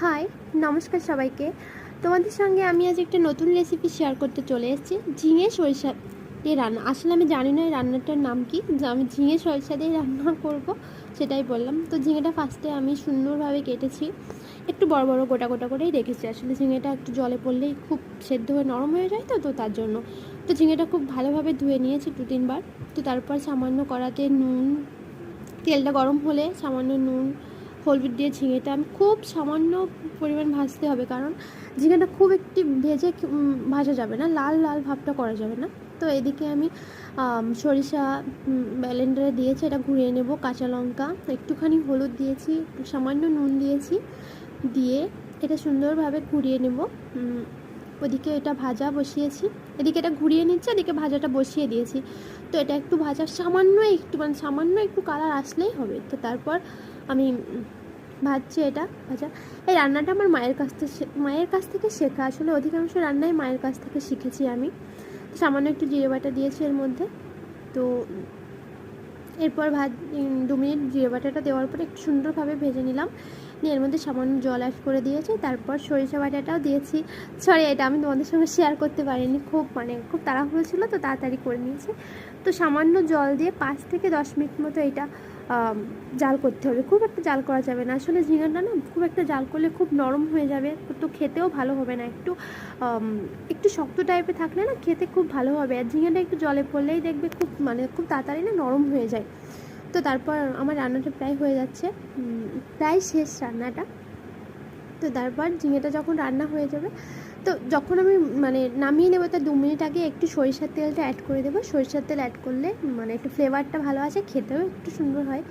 High, নমস্কার সবাইকে। তোমাদের সঙ্গে আমি আজ একটা নতুন রেসিপি শেয়ার করতে চলে এসেছি। ঝিঙে সরিষা দিয়ে রান্না। আসলে আমি জানি না এই রান্নাটার নাম কি, যে আমি ঝিঙে সরিষা দিয়ে রান্না করব সেটাই বললাম। তো ঝিঙেটা ফার্স্টে আমি সুন্দরভাবে কেটেছি, একটু বড় বড় গোটা গোটা করেই রেখেছি। আসলে ঝিঙেটা একটু জলে পড়লেই খুব সেদ্ধ হয়ে নরম হয়ে যায়, তো তার জন্য তো ঝিঙেটা খুব ভালোভাবে ধুয়ে নিয়েছি 2-3 বার। তো তারপর সামান্য কড়াতে নুন, তেলটা গরম হলে সামান্য নুন হলুদ দিয়ে ঝিঙেটা আমি খুব সামান্য পরিমাণ ভাজতে হবে, কারণ ঝিঙেটা খুব একটি ভেজে ভাজা যাবে না, লাল লাল ভাবটা করা যাবে না। তো এদিকে আমি সরিষা ব্লেন্ডারে দিয়েছি, এটা ঘুরিয়ে নেব। কাঁচা লঙ্কা, একটুখানি হলুদ দিয়েছি, সামান্য নুন দিয়েছি, দিয়ে এটা সুন্দরভাবে ঘুরিয়ে নেব। ওদিকে এটা ভাজা বসিয়েছি, এদিকে এটা ঘুরিয়ে নিচ্ছে, এদিকে ভাজাটা বসিয়ে দিয়েছি। তো এটা একটু ভাজা সামান্য একটু কালার আসলেই হবে। তো তারপর আমি ভাজছি এটা ভাজা। এই রান্নাটা আমার মায়ের কাছ থেকে শেখা। আসলে অধিকাংশ রান্নাই মায়ের কাছ থেকে শিখেছি আমি। সামান্য একটু জিরে বাটা দিয়েছি এর মধ্যে। তো এরপর 2 মিনিট জিরে বাটাটা দেওয়ার পরে একটু সুন্দরভাবে ভেজে নিলাম, নিয়ে এর মধ্যে সামান্য জল অ্যাড করে দিয়েছি। তারপর সরিষা বাটাটাও দিয়েছি। সরি, এটা আমি তোমাদের সঙ্গে শেয়ার করতে পারিনি, খুব তাড়াহুড়ো ছিল, তো তাড়াতাড়ি করে নিয়েছি। তো সামান্য জল দিয়ে 5 থেকে 10 মিনিট মতো এটা জাল করতে হবে। খুব একটা জাল করা যাবে না, আসলে ঝিঙেটা না খুব একটা জাল করলে খুব নরম হয়ে যাবে, তো খেতেও ভালো হবে না। একটু শক্ত টাইপের থাকলে না খেতে খুব ভালো হবে। আর ঝিঙেটা একটু জলে পড়লেই দেখবে খুব তাড়াতাড়ি না নরম হয়ে যায়। তো তারপর আমার রান্নাটা প্রায় হয়ে যাচ্ছে, প্রায় শেষ রান্নাটা। তো তারপর ঝিঙেটা যখন রান্না হয়ে যাবে, তো যখন আমি নামিয়ে নেবো, তার 2 মিনিট আগে একটু সরিষার তেলটা অ্যাড করে দেবো। সরিষার তেল অ্যাড করলে একটু ফ্লেভারটা ভালো আসে, খেতেও একটু সুন্দর হয়।